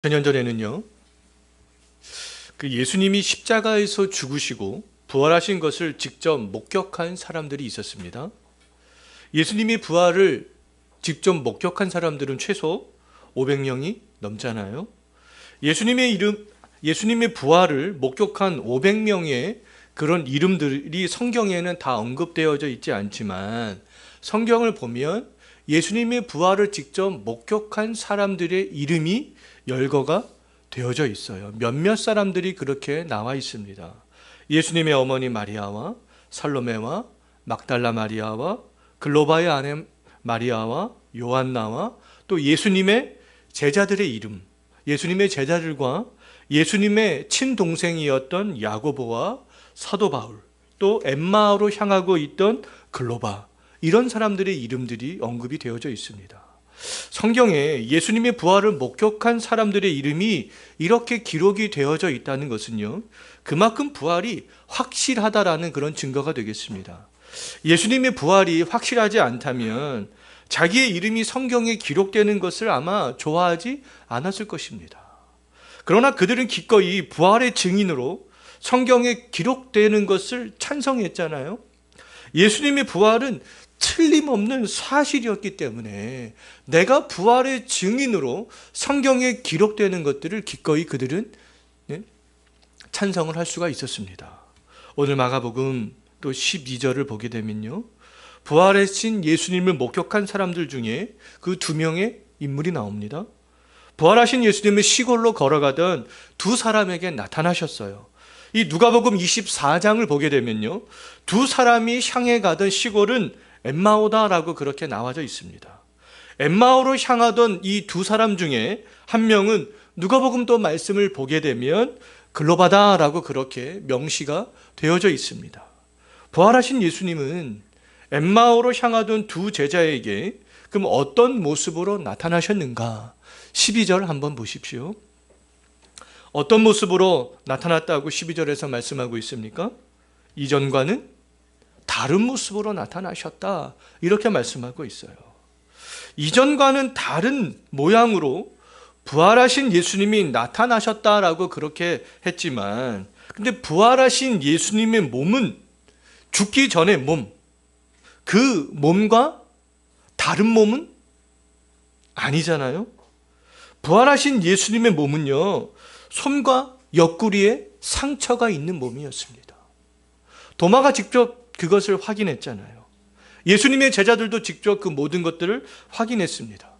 천 년 전에는요, 그 예수님이 십자가에서 죽으시고 부활하신 것을 직접 목격한 사람들이 있었습니다. 예수님이 부활을 직접 목격한 사람들은 최소 500명이 넘잖아요. 예수님의 부활을 목격한 500명의 그런 이름들이 성경에는 다 언급되어져 있지 않지만 성경을 보면 예수님의 부활을 직접 목격한 사람들의 이름이 열거가 되어져 있어요. 몇몇 사람들이 그렇게 나와 있습니다. 예수님의 어머니 마리아와 살로메와 막달라 마리아와 글로바의 아내 마리아와 요한나와 또 예수님의 제자들의 이름, 예수님의 제자들과 예수님의 친동생이었던 야고보와 사도 바울, 또 엠마오로 향하고 있던 글로바, 이런 사람들의 이름들이 언급이 되어져 있습니다. 성경에 예수님의 부활을 목격한 사람들의 이름이 이렇게 기록이 되어져 있다는 것은요, 그만큼 부활이 확실하다라는 그런 증거가 되겠습니다. 예수님의 부활이 확실하지 않다면 자기의 이름이 성경에 기록되는 것을 아마 좋아하지 않았을 것입니다. 그러나 그들은 기꺼이 부활의 증인으로 성경에 기록되는 것을 찬성했잖아요. 예수님의 부활은 틀림없는 사실이었기 때문에 내가 부활의 증인으로 성경에 기록되는 것들을 기꺼이 그들은 찬성을 할 수가 있었습니다. 오늘 마가복음 또 12절을 보게 되면요, 부활하신 예수님을 목격한 사람들 중에 그 두 명의 인물이 나옵니다. 부활하신 예수님은 시골로 걸어가던 두 사람에게 나타나셨어요. 이 누가복음 24장을 보게 되면요, 두 사람이 향해 가던 시골은 엠마오다라고 그렇게 나와져 있습니다. 엠마오로 향하던 이 두 사람 중에 한 명은 누가복음 또 말씀을 보게 되면 글로바다라고 그렇게 명시가 되어져 있습니다. 부활하신 예수님은 엠마오로 향하던 두 제자에게 그럼 어떤 모습으로 나타나셨는가? 12절 한번 보십시오. 어떤 모습으로 나타났다고 12절에서 말씀하고 있습니까? 이전과는 다른 모습으로 나타나셨다, 이렇게 말씀하고 있어요. 이전과는 다른 모양으로 부활하신 예수님이 나타나셨다라고 그렇게 했지만, 근데 부활하신 예수님의 몸은 죽기 전의 몸, 그 몸과 다른 몸은 아니잖아요. 부활하신 예수님의 몸은요, 손과 옆구리에 상처가 있는 몸이었습니다. 도마가 직접 그것을 확인했잖아요. 예수님의 제자들도 직접 그 모든 것들을 확인했습니다.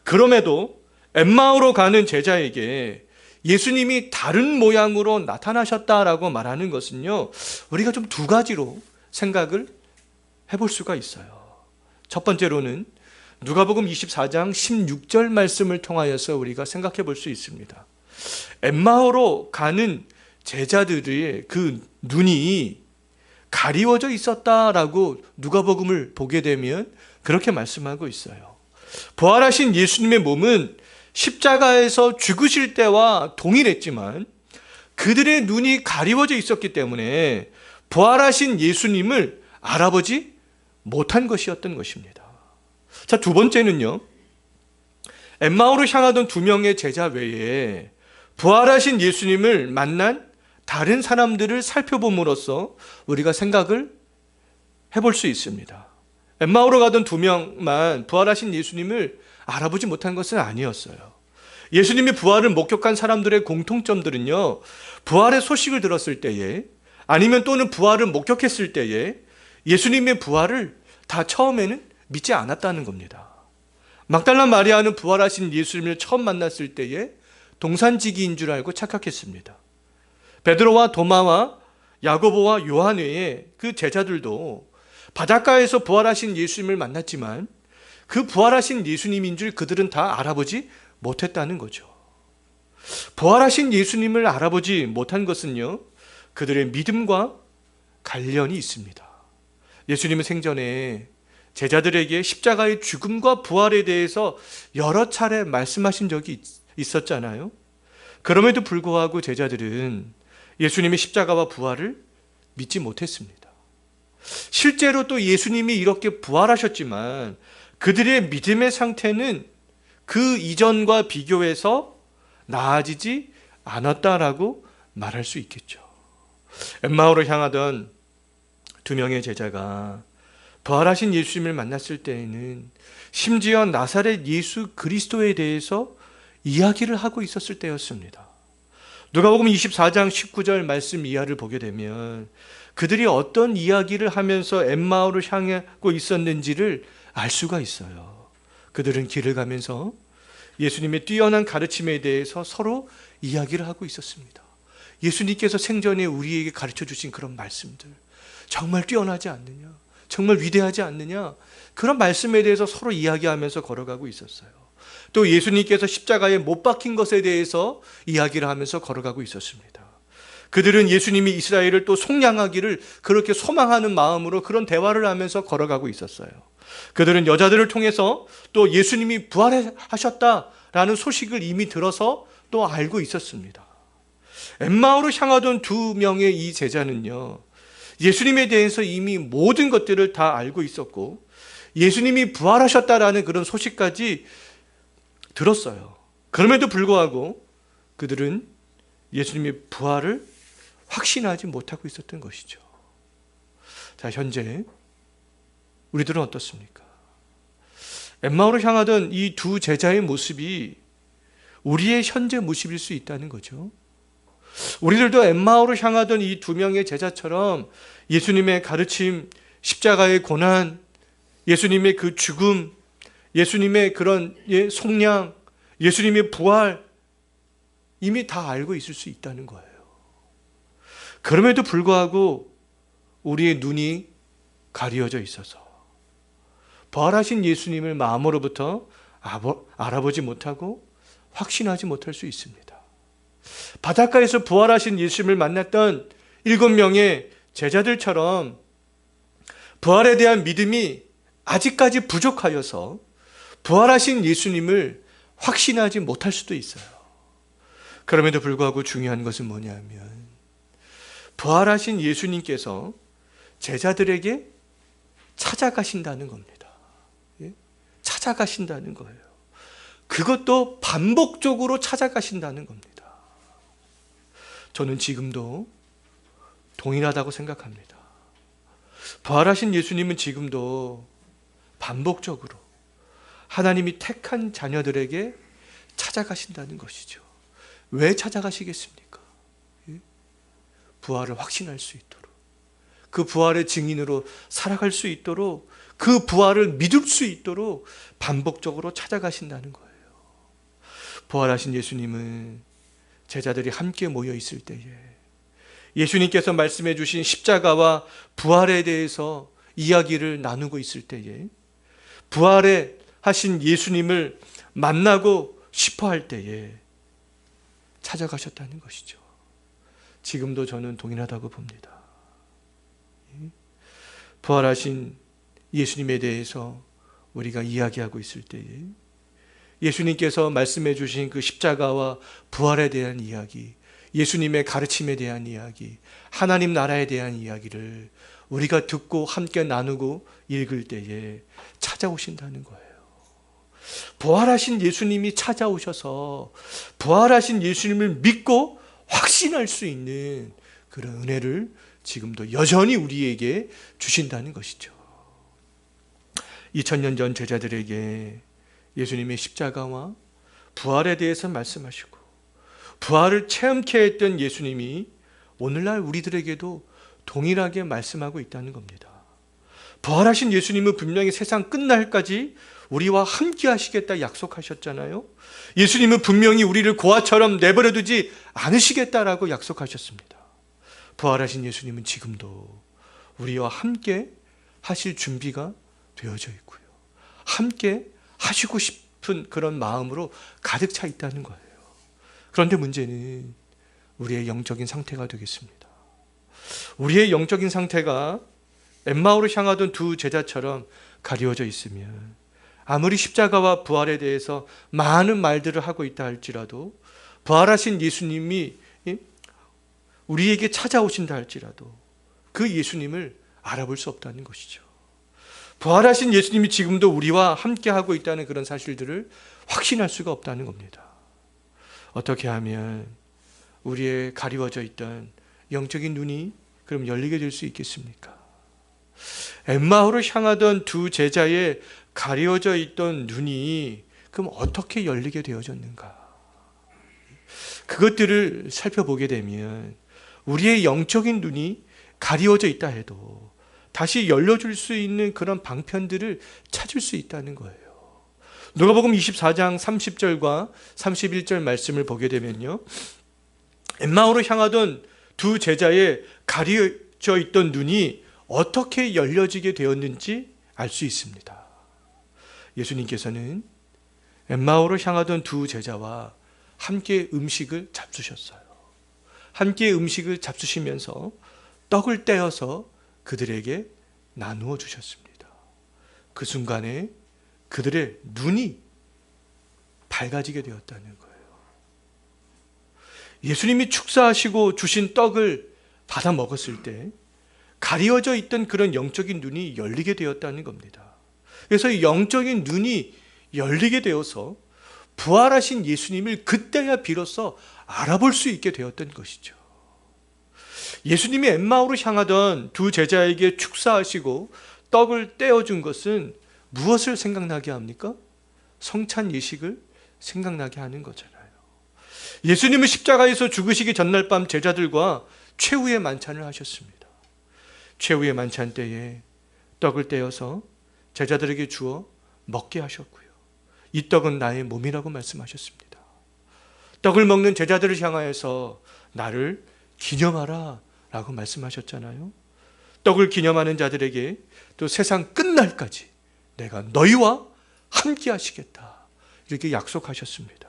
그럼에도 엠마오로 가는 제자에게 예수님이 다른 모양으로 나타나셨다라고 말하는 것은요, 우리가 좀 두 가지로 생각을 해볼 수가 있어요. 첫 번째로는 누가복음 24장 16절 말씀을 통하여서 우리가 생각해 볼 수 있습니다. 엠마오로 가는 제자들의 그 눈이 가리워져 있었다라고 누가복음을 보게 되면 그렇게 말씀하고 있어요. 부활하신 예수님의 몸은 십자가에서 죽으실 때와 동일했지만 그들의 눈이 가리워져 있었기 때문에 부활하신 예수님을 알아보지 못한 것이었던 것입니다. 자, 두 번째는요, 엠마오로 향하던 두 명의 제자 외에 부활하신 예수님을 만난 다른 사람들을 살펴봄으로써 우리가 생각을 해볼 수 있습니다. 엠마오로 가던 두 명만 부활하신 예수님을 알아보지 못한 것은 아니었어요. 예수님의 부활을 목격한 사람들의 공통점들은요, 부활의 소식을 들었을 때에 아니면 또는 부활을 목격했을 때에 예수님의 부활을 다 처음에는 믿지 않았다는 겁니다. 막달라 마리아는 부활하신 예수님을 처음 만났을 때에 동산지기인 줄 알고 착각했습니다. 베드로와 도마와 야고보와 요한 외에 그 제자들도 바닷가에서 부활하신 예수님을 만났지만 그 부활하신 예수님인 줄 그들은 다 알아보지 못했다는 거죠. 부활하신 예수님을 알아보지 못한 것은요, 그들의 믿음과 관련이 있습니다. 예수님은 생전에 제자들에게 십자가의 죽음과 부활에 대해서 여러 차례 말씀하신 적이 있었잖아요. 그럼에도 불구하고 제자들은 예수님의 십자가와 부활을 믿지 못했습니다. 실제로 또 예수님이 이렇게 부활하셨지만 그들의 믿음의 상태는 그 이전과 비교해서 나아지지 않았다라고 말할 수 있겠죠. 엠마오로 향하던 두 명의 제자가 부활하신 예수님을 만났을 때에는 심지어 나사렛 예수 그리스도에 대해서 이야기를 하고 있었을 때였습니다. 누가복음 24장 19절 말씀 이하를 보게 되면 그들이 어떤 이야기를 하면서 엠마오를 향하고 있었는지를 알 수가 있어요. 그들은 길을 가면서 예수님의 뛰어난 가르침에 대해서 서로 이야기를 하고 있었습니다. 예수님께서 생전에 우리에게 가르쳐 주신 그런 말씀들, 정말 뛰어나지 않느냐? 정말 위대하지 않느냐? 그런 말씀에 대해서 서로 이야기하면서 걸어가고 있었어요. 또 예수님께서 십자가에 못 박힌 것에 대해서 이야기를 하면서 걸어가고 있었습니다. 그들은 예수님이 이스라엘을 또 속량하기를 그렇게 소망하는 마음으로 그런 대화를 하면서 걸어가고 있었어요. 그들은 여자들을 통해서 또 예수님이 부활하셨다라는 소식을 이미 들어서 또 알고 있었습니다. 엠마오로 향하던 두 명의 이 제자는요, 예수님에 대해서 이미 모든 것들을 다 알고 있었고 예수님이 부활하셨다라는 그런 소식까지 들었어요. 그럼에도 불구하고 그들은 예수님의 부활을 확신하지 못하고 있었던 것이죠. 자, 현재 우리들은 어떻습니까? 엠마오로 향하던 이 두 제자의 모습이 우리의 현재 모습일 수 있다는 거죠. 우리들도 엠마오로 향하던 이 두 명의 제자처럼 예수님의 가르침, 십자가의 고난, 예수님의 그 죽음, 예수님의 그런 속량, 예수님의 부활 이미 다 알고 있을 수 있다는 거예요. 그럼에도 불구하고 우리의 눈이 가려져 있어서 부활하신 예수님을 마음으로부터 알아보지 못하고 확신하지 못할 수 있습니다. 바닷가에서 부활하신 예수님을 만났던 7명의 제자들처럼 부활에 대한 믿음이 아직까지 부족하여서 부활하신 예수님을 확신하지 못할 수도 있어요. 그럼에도 불구하고 중요한 것은 뭐냐면 부활하신 예수님께서 제자들에게 찾아가신다는 겁니다. 찾아가신다는 거예요. 그것도 반복적으로 찾아가신다는 겁니다. 저는 지금도 동일하다고 생각합니다. 부활하신 예수님은 지금도 반복적으로 하나님이 택한 자녀들에게 찾아가신다는 것이죠. 왜 찾아가시겠습니까? 부활을 확신할 수 있도록, 그 부활의 증인으로 살아갈 수 있도록, 그 부활을 믿을 수 있도록 반복적으로 찾아가신다는 거예요. 부활하신 예수님은 제자들이 함께 모여 있을 때에 예수님께서 말씀해 주신 십자가와 부활에 대해서 이야기를 나누고 있을 때에 부활에 하신 예수님을 만나고 싶어 할 때에 찾아가셨다는 것이죠. 지금도 저는 동일하다고 봅니다. 부활하신 예수님에 대해서 우리가 이야기하고 있을 때에 예수님께서 말씀해 주신 그 십자가와 부활에 대한 이야기, 예수님의 가르침에 대한 이야기, 하나님 나라에 대한 이야기를 우리가 듣고 함께 나누고 읽을 때에 찾아오신다는 거예요. 부활하신 예수님이 찾아오셔서 부활하신 예수님을 믿고 확신할 수 있는 그런 은혜를 지금도 여전히 우리에게 주신다는 것이죠. 2000년 전 제자들에게 예수님의 십자가와 부활에 대해서 말씀하시고 부활을 체험케 했던 예수님이 오늘날 우리들에게도 동일하게 말씀하고 있다는 겁니다. 부활하신 예수님은 분명히 세상 끝날까지 우리와 함께 하시겠다 약속하셨잖아요. 예수님은 분명히 우리를 고아처럼 내버려두지 않으시겠다라고 약속하셨습니다. 부활하신 예수님은 지금도 우리와 함께 하실 준비가 되어져 있고요. 함께 하시고 싶은 그런 마음으로 가득 차 있다는 거예요. 그런데 문제는 우리의 영적인 상태가 되겠습니다. 우리의 영적인 상태가 엠마오로 향하던 두 제자처럼 가리워져 있으면 아무리 십자가와 부활에 대해서 많은 말들을 하고 있다 할지라도 부활하신 예수님이 우리에게 찾아오신다 할지라도 그 예수님을 알아볼 수 없다는 것이죠. 부활하신 예수님이 지금도 우리와 함께하고 있다는 그런 사실들을 확신할 수가 없다는 겁니다. 어떻게 하면 우리의 가리워져 있던 영적인 눈이 그럼 열리게 될 수 있겠습니까? 엠마오로 향하던 두 제자의 가리워져 있던 눈이 그럼 어떻게 열리게 되어졌는가? 그것들을 살펴보게 되면 우리의 영적인 눈이 가리워져 있다 해도 다시 열려줄 수 있는 그런 방편들을 찾을 수 있다는 거예요. 누가복음 24장 30절과 31절 말씀을 보게 되면요, 엠마오로 향하던 두 제자의 가려져 있던 눈이 어떻게 열려지게 되었는지 알 수 있습니다. 예수님께서는 엠마오로 향하던 두 제자와 함께 음식을 잡수셨어요. 함께 음식을 잡수시면서 떡을 떼어서 그들에게 나누어 주셨습니다. 그 순간에 그들의 눈이 밝아지게 되었다는 거예요. 예수님이 축사하시고 주신 떡을 받아 먹었을 때 가리워져 있던 그런 영적인 눈이 열리게 되었다는 겁니다. 그래서 이 영적인 눈이 열리게 되어서 부활하신 예수님을 그때야 비로소 알아볼 수 있게 되었던 것이죠. 예수님이 엠마오로 향하던 두 제자에게 축사하시고 떡을 떼어준 것은 무엇을 생각나게 합니까? 성찬 예식을 생각나게 하는 거잖아요. 예수님은 십자가에서 죽으시기 전날 밤 제자들과 최후의 만찬을 하셨습니다. 최후의 만찬 때에 떡을 떼어서 제자들에게 주어 먹게 하셨고요. 이 떡은 나의 몸이라고 말씀하셨습니다. 떡을 먹는 제자들을 향하여서 나를 기념하라 라고 말씀하셨잖아요. 떡을 기념하는 자들에게 또 세상 끝날까지 내가 너희와 함께 하시겠다 이렇게 약속하셨습니다.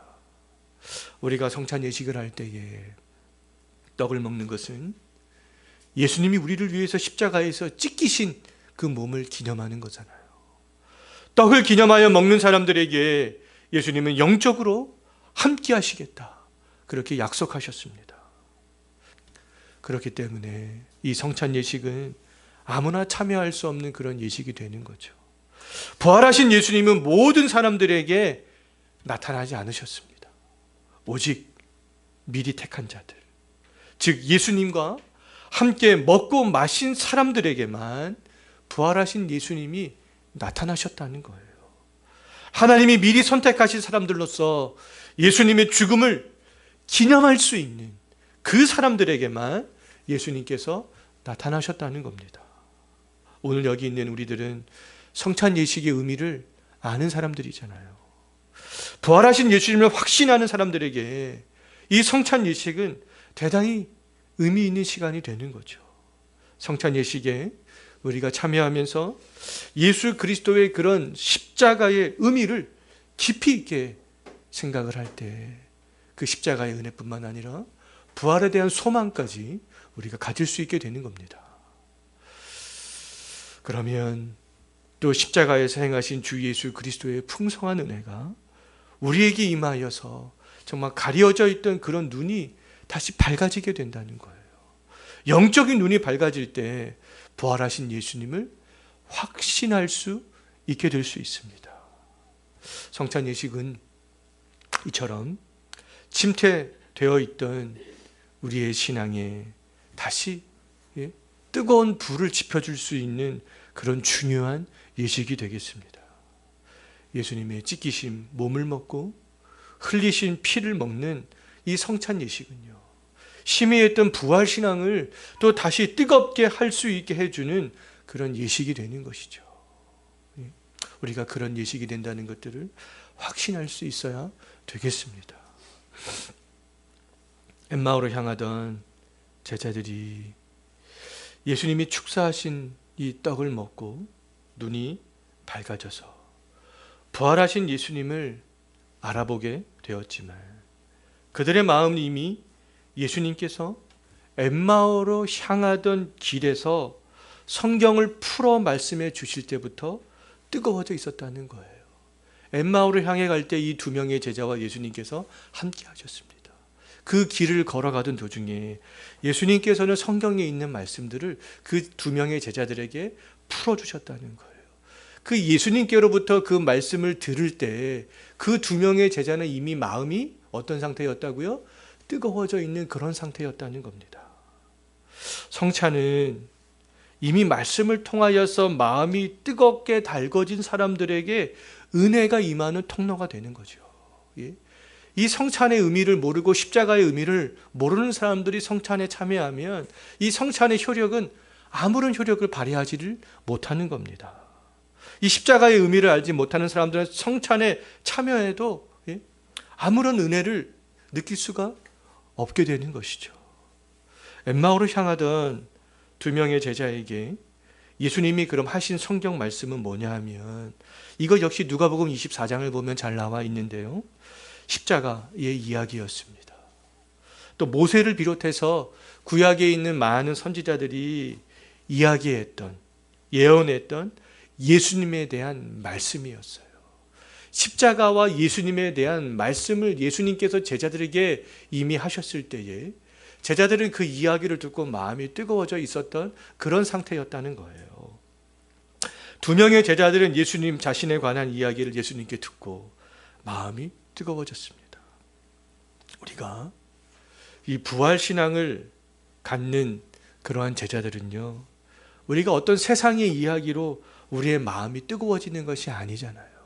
우리가 성찬 예식을 할 때에 떡을 먹는 것은 예수님이 우리를 위해서 십자가에서 찢기신 그 몸을 기념하는 거잖아요. 떡을 기념하여 먹는 사람들에게 예수님은 영적으로 함께 하시겠다 그렇게 약속하셨습니다. 그렇기 때문에 이 성찬 예식은 아무나 참여할 수 없는 그런 예식이 되는 거죠. 부활하신 예수님은 모든 사람들에게 나타나지 않으셨습니다. 오직 미리 택한 자들, 즉 예수님과 함께 먹고 마신 사람들에게만 부활하신 예수님이 나타나셨다는 거예요. 하나님이 미리 선택하신 사람들로서 예수님의 죽음을 기념할 수 있는 그 사람들에게만 예수님께서 나타나셨다는 겁니다. 오늘 여기 있는 우리들은 성찬 예식의 의미를 아는 사람들이잖아요. 부활하신 예수님을 확신하는 사람들에게 이 성찬 예식은 대단히 의미 있는 시간이 되는 거죠. 성찬 예식에 우리가 참여하면서 예수 그리스도의 그런 십자가의 의미를 깊이 있게 생각을 할 때 그 십자가의 은혜뿐만 아니라 부활에 대한 소망까지 우리가 가질 수 있게 되는 겁니다. 그러면 또 십자가에서 행하신 주 예수 그리스도의 풍성한 은혜가 우리에게 임하여서 정말 가려져 있던 그런 눈이 다시 밝아지게 된다는 거예요. 영적인 눈이 밝아질 때 부활하신 예수님을 확신할 수 있게 될 수 있습니다. 성찬 예식은 이처럼 침체되어 있던 우리의 신앙에 다시 뜨거운 불을 지펴줄 수 있는 그런 중요한 예식이 되겠습니다. 예수님의 찢기신 몸을 먹고 흘리신 피를 먹는 이 성찬 예식은요, 희미했던 부활신앙을 또 다시 뜨겁게 할 수 있게 해주는 그런 예식이 되는 것이죠. 우리가 그런 예식이 된다는 것들을 확신할 수 있어야 되겠습니다. 엠마오로 향하던 제자들이 예수님이 축사하신 이 떡을 먹고 눈이 밝아져서 부활하신 예수님을 알아보게 되었지만 그들의 마음은 이미 예수님께서 엠마오로 향하던 길에서 성경을 풀어 말씀해 주실 때부터 뜨거워져 있었다는 거예요. 엠마오를 향해 갈 때 이 두 명의 제자와 예수님께서 함께 하셨습니다. 그 길을 걸어가던 도중에 예수님께서는 성경에 있는 말씀들을 그 두 명의 제자들에게 풀어주셨다는 거예요. 그 예수님께로부터 그 말씀을 들을 때 그 두 명의 제자는 이미 마음이 어떤 상태였다고요? 뜨거워져 있는 그런 상태였다는 겁니다. 성찬은 이미 말씀을 통하여서 마음이 뜨겁게 달궈진 사람들에게 은혜가 임하는 통로가 되는 거죠. 예? 이 성찬의 의미를 모르고 십자가의 의미를 모르는 사람들이 성찬에 참여하면 이 성찬의 효력은 아무런 효력을 발휘하지를 못하는 겁니다. 이 십자가의 의미를 알지 못하는 사람들은 성찬에 참여해도 아무런 은혜를 느낄 수가 없게 되는 것이죠. 엠마오로 향하던 두 명의 제자에게 예수님이 그럼 하신 성경 말씀은 뭐냐 하면 이거 역시 누가복음 24장을 보면 잘 나와 있는데요. 십자가의 이야기였습니다. 또 모세를 비롯해서 구약에 있는 많은 선지자들이 이야기했던, 예언했던 예수님에 대한 말씀이었어요. 십자가와 예수님에 대한 말씀을 예수님께서 제자들에게 이미 하셨을 때에 제자들은 그 이야기를 듣고 마음이 뜨거워져 있었던 그런 상태였다는 거예요. 두 명의 제자들은 예수님 자신에 관한 이야기를 예수님께 듣고 마음이 뜨거워졌습니다. 우리가 이 부활신앙을 갖는 그러한 제자들은요, 우리가 어떤 세상의 이야기로 우리의 마음이 뜨거워지는 것이 아니잖아요.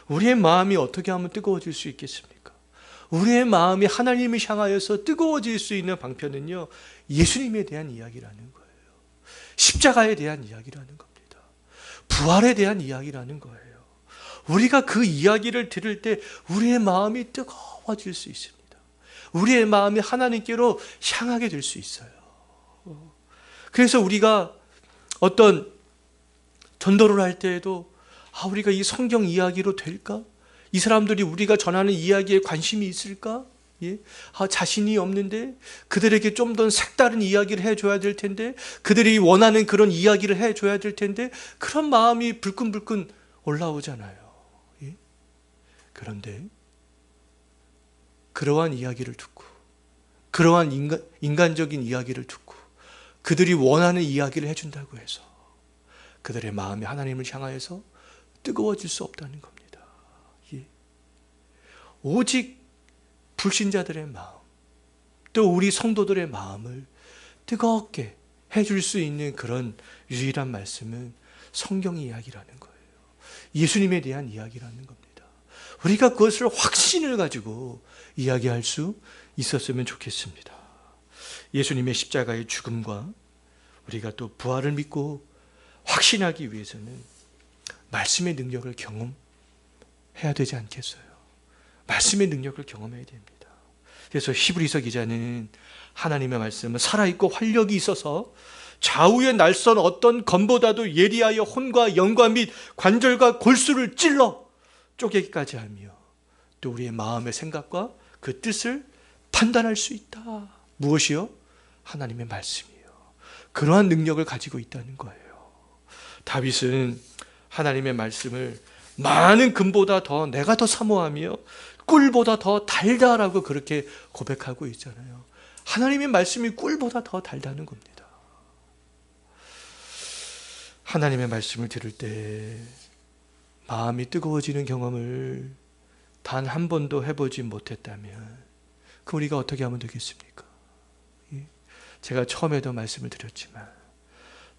우리의 마음이 어떻게 하면 뜨거워질 수 있겠습니까? 우리의 마음이 하나님을 향하여서 뜨거워질 수 있는 방편은요, 예수님에 대한 이야기라는 거예요. 십자가에 대한 이야기라는 겁니다. 부활에 대한 이야기라는 거예요. 우리가 그 이야기를 들을 때 우리의 마음이 뜨거워질 수 있습니다. 우리의 마음이 하나님께로 향하게 될 수 있어요. 그래서 우리가 어떤 전도를 할 때에도 우리가 이 성경 이야기로 될까? 이 사람들이 우리가 전하는 이야기에 관심이 있을까? 예? 자신이 없는데 그들에게 좀 더 색다른 이야기를 해줘야 될 텐데 그들이 원하는 그런 이야기를 해줘야 될 텐데 그런 마음이 불끈불끈 올라오잖아요. 예? 그런데 그러한 이야기를 듣고 그러한 인간적인 이야기를 듣고 그들이 원하는 이야기를 해준다고 해서 그들의 마음이 하나님을 향하여서 뜨거워질 수 없다는 겁니다. 예. 오직 불신자들의 마음, 또 우리 성도들의 마음을 뜨겁게 해줄 수 있는 그런 유일한 말씀은 성경 이야기라는 거예요. 예수님에 대한 이야기라는 겁니다. 우리가 그것을 확신을 가지고 이야기할 수 있었으면 좋겠습니다. 예수님의 십자가의 죽음과 우리가 또 부활을 믿고 확신하기 위해서는 말씀의 능력을 경험해야 되지 않겠어요? 말씀의 능력을 경험해야 됩니다. 그래서 히브리서 기자는 하나님의 말씀은 살아있고 활력이 있어서 좌우에 날선 어떤 검보다도 예리하여 혼과 영과 및 관절과 골수를 찔러 쪼개기까지 하며 또 우리의 마음의 생각과 그 뜻을 판단할 수 있다. 무엇이요? 하나님의 말씀이에요. 그러한 능력을 가지고 있다는 거예요. 다윗은 하나님의 말씀을 많은 금보다 더 내가 더 사모하며 꿀보다 더 달다라고 그렇게 고백하고 있잖아요. 하나님의 말씀이 꿀보다 더 달다는 겁니다. 하나님의 말씀을 들을 때 마음이 뜨거워지는 경험을 단 한 번도 해보지 못했다면 그럼 우리가 어떻게 하면 되겠습니까? 제가 처음에도 말씀을 드렸지만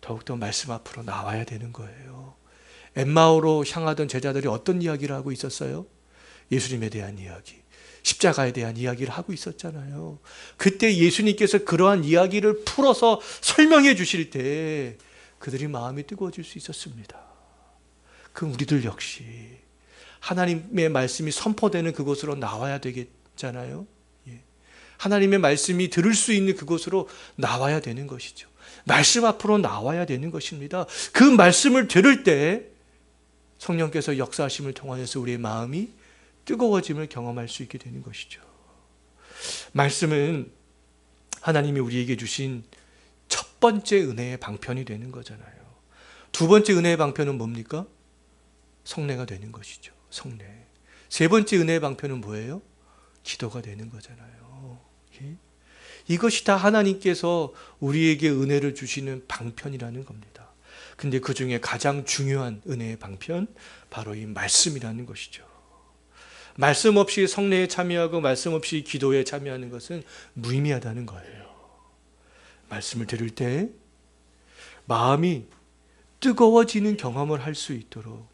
더욱더 말씀 앞으로 나와야 되는 거예요. 엠마오로 향하던 제자들이 어떤 이야기를 하고 있었어요? 예수님에 대한 이야기, 십자가에 대한 이야기를 하고 있었잖아요. 그때 예수님께서 그러한 이야기를 풀어서 설명해 주실 때 그들이 마음이 뜨거워질 수 있었습니다. 그럼 우리들 역시 하나님의 말씀이 선포되는 그곳으로 나와야 되겠잖아요. 하나님의 말씀이 들을 수 있는 그곳으로 나와야 되는 것이죠. 말씀 앞으로 나와야 되는 것입니다. 그 말씀을 들을 때 성령께서 역사하심을 통하여서 우리의 마음이 뜨거워짐을 경험할 수 있게 되는 것이죠. 말씀은 하나님이 우리에게 주신 첫 번째 은혜의 방편이 되는 거잖아요. 두 번째 은혜의 방편은 뭡니까? 성례가 되는 것이죠. 성례. 세 번째 은혜의 방편은 뭐예요? 기도가 되는 거잖아요. 이것이 다 하나님께서 우리에게 은혜를 주시는 방편이라는 겁니다. 근데 그 중에 가장 중요한 은혜의 방편, 바로 이 말씀이라는 것이죠. 말씀 없이 성례에 참여하고 말씀 없이 기도에 참여하는 것은 무의미하다는 거예요. 말씀을 들을 때 마음이 뜨거워지는 경험을 할 수 있도록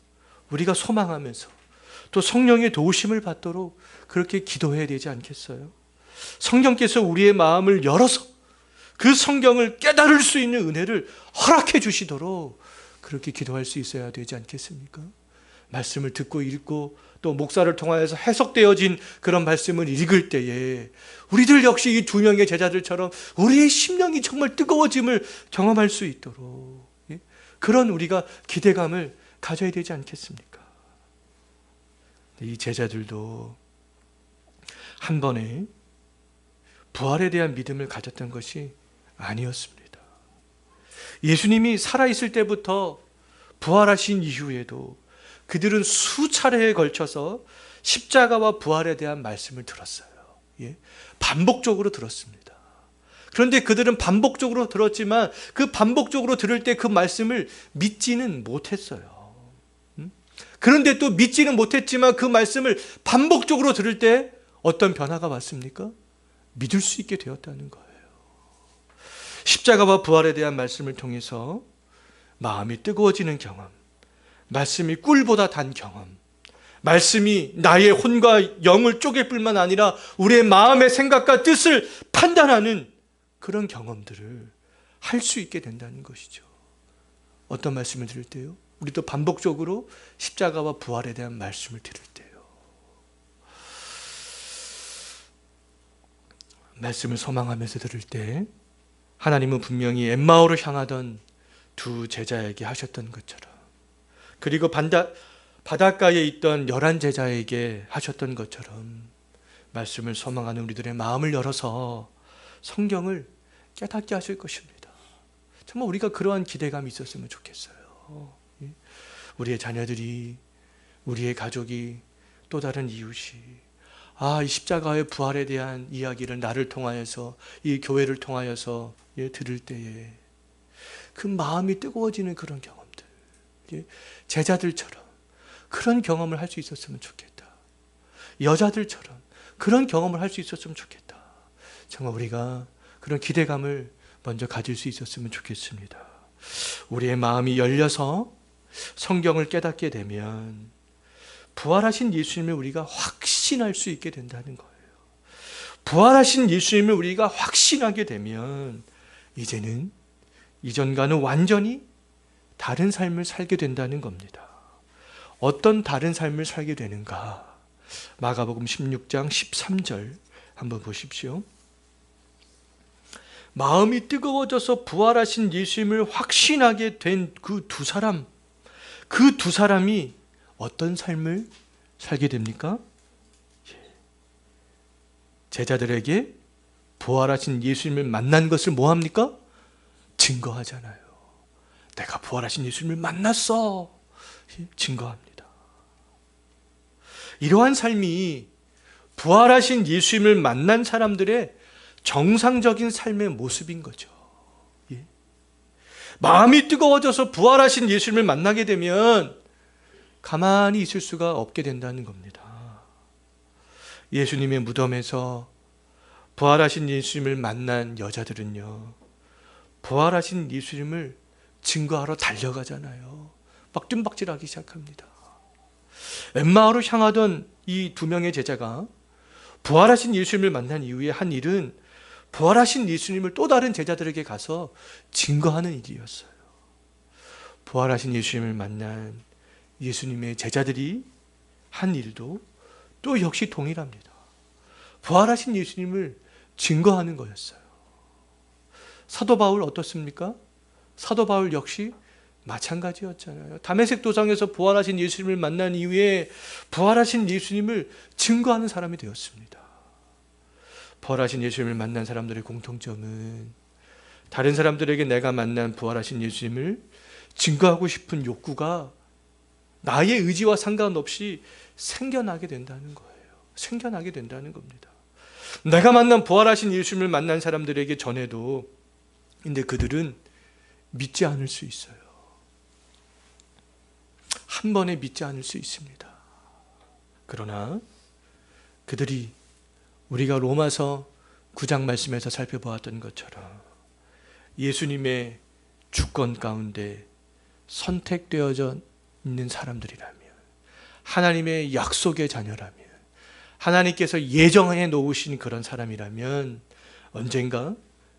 우리가 소망하면서 또 성령의 도우심을 받도록 그렇게 기도해야 되지 않겠어요? 성령께서 우리의 마음을 열어서 그 성경을 깨달을 수 있는 은혜를 허락해 주시도록 그렇게 기도할 수 있어야 되지 않겠습니까? 말씀을 듣고 읽고 또 목사를 통하여서 해석되어진 그런 말씀을 읽을 때에 우리들 역시 이 두 명의 제자들처럼 우리의 심령이 정말 뜨거워짐을 경험할 수 있도록 그런 우리가 기대감을 가져야 되지 않겠습니까? 이 제자들도 한 번에 부활에 대한 믿음을 가졌던 것이 아니었습니다. 예수님이 살아있을 때부터 부활하신 이후에도 그들은 수차례에 걸쳐서 십자가와 부활에 대한 말씀을 들었어요. 반복적으로 들었습니다. 그런데 그들은 반복적으로 들었지만 그 반복적으로 들을 때 그 말씀을 믿지는 못했어요. 그런데 또 믿지는 못했지만 그 말씀을 반복적으로 들을 때 어떤 변화가 왔습니까? 믿을 수 있게 되었다는 거예요. 십자가와 부활에 대한 말씀을 통해서 마음이 뜨거워지는 경험, 말씀이 꿀보다 단 경험, 말씀이 나의 혼과 영을 쪼갤 뿐만 아니라 우리의 마음의 생각과 뜻을 판단하는 그런 경험들을 할 수 있게 된다는 것이죠. 어떤 말씀을 들을 때요? 우리도 반복적으로 십자가와 부활에 대한 말씀을 들을 때요. 말씀을 소망하면서 들을 때 하나님은 분명히 엠마오로 향하던 두 제자에게 하셨던 것처럼, 그리고 바닷가에 있던 11제자에게 하셨던 것처럼 말씀을 소망하는 우리들의 마음을 열어서 성경을 깨닫게 하실 것입니다. 정말 우리가 그러한 기대감이 있었으면 좋겠어요. 우리의 자녀들이, 우리의 가족이, 또 다른 이웃이 이 십자가의 부활에 대한 이야기를 나를 통하여서, 이 교회를 통하여서 들을 때에 그 마음이 뜨거워지는 그런 경험들, 제자들처럼 그런 경험을 할 수 있었으면 좋겠다. 여자들처럼 그런 경험을 할 수 있었으면 좋겠다. 정말 우리가 그런 기대감을 먼저 가질 수 있었으면 좋겠습니다. 우리의 마음이 열려서 성경을 깨닫게 되면 부활하신 예수님을 우리가 확신할 수 있게 된다는 거예요. 부활하신 예수님을 우리가 확신하게 되면 이제는 이전과는 완전히 다른 삶을 살게 된다는 겁니다. 어떤 다른 삶을 살게 되는가? 마가복음 16장 13절 한번 보십시오. 마음이 뜨거워져서 부활하신 예수님을 확신하게 된 그 두 사람이 어떤 삶을 살게 됩니까? 제자들에게 부활하신 예수님을 만난 것을 뭐 합니까? 증거하잖아요. 내가 부활하신 예수님을 만났어. 증거합니다. 이러한 삶이 부활하신 예수님을 만난 사람들의 정상적인 삶의 모습인 거죠. 마음이 뜨거워져서 부활하신 예수님을 만나게 되면 가만히 있을 수가 없게 된다는 겁니다. 예수님의 무덤에서 부활하신 예수님을 만난 여자들은요, 부활하신 예수님을 증거하러 달려가잖아요. 막 뚠박질하기 시작합니다. 엠마오로 향하던 이 두 명의 제자가 부활하신 예수님을 만난 이후에 한 일은 부활하신 예수님을 또 다른 제자들에게 가서 증거하는 일이었어요. 부활하신 예수님을 만난 예수님의 제자들이 한 일도 또 역시 동일합니다. 부활하신 예수님을 증거하는 거였어요. 사도 바울 어떻습니까? 사도 바울 역시 마찬가지였잖아요. 다메섹 도상에서 부활하신 예수님을 만난 이후에 부활하신 예수님을 증거하는 사람이 되었습니다. 부활하신 예수님을 만난 사람들의 공통점은 다른 사람들에게 내가 만난 부활하신 예수님을 증거하고 싶은 욕구가 나의 의지와 상관없이 생겨나게 된다는 거예요. 생겨나게 된다는 겁니다. 내가 만난 부활하신 예수님을 만난 사람들에게 전해도, 근데 그들은 믿지 않을 수 있어요. 한 번에 믿지 않을 수 있습니다. 그러나 그들이 우리가 로마서 9장 말씀에서 살펴보았던 것처럼 예수님의 주권 가운데 선택되어져 있는 사람들이라면, 하나님의 약속의 자녀라면, 하나님께서 예정해 놓으신 그런 사람이라면 언젠가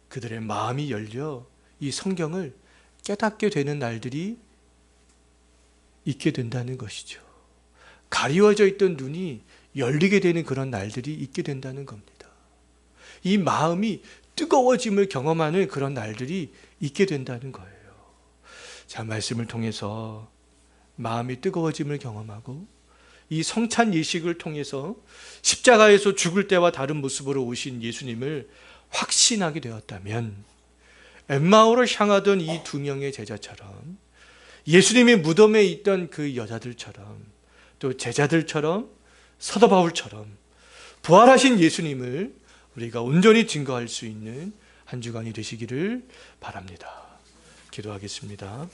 그들의 마음이 열려 이 성경을 깨닫게 되는 날들이 있게 된다는 것이죠. 가리워져 있던 눈이 열리게 되는 그런 날들이 있게 된다는 겁니다. 이 마음이 뜨거워짐을 경험하는 그런 날들이 있게 된다는 거예요. 자, 말씀을 통해서 마음이 뜨거워짐을 경험하고 이 성찬 예식을 통해서 십자가에서 죽을 때와 다른 모습으로 오신 예수님을 확신하게 되었다면, 엠마오를 향하던 이 두 명의 제자처럼, 예수님의 무덤에 있던 그 여자들처럼, 또 제자들처럼, 사도 바울처럼 부활하신 예수님을 우리가 온전히 증거할 수 있는 한 주간이 되시기를 바랍니다. 기도하겠습니다.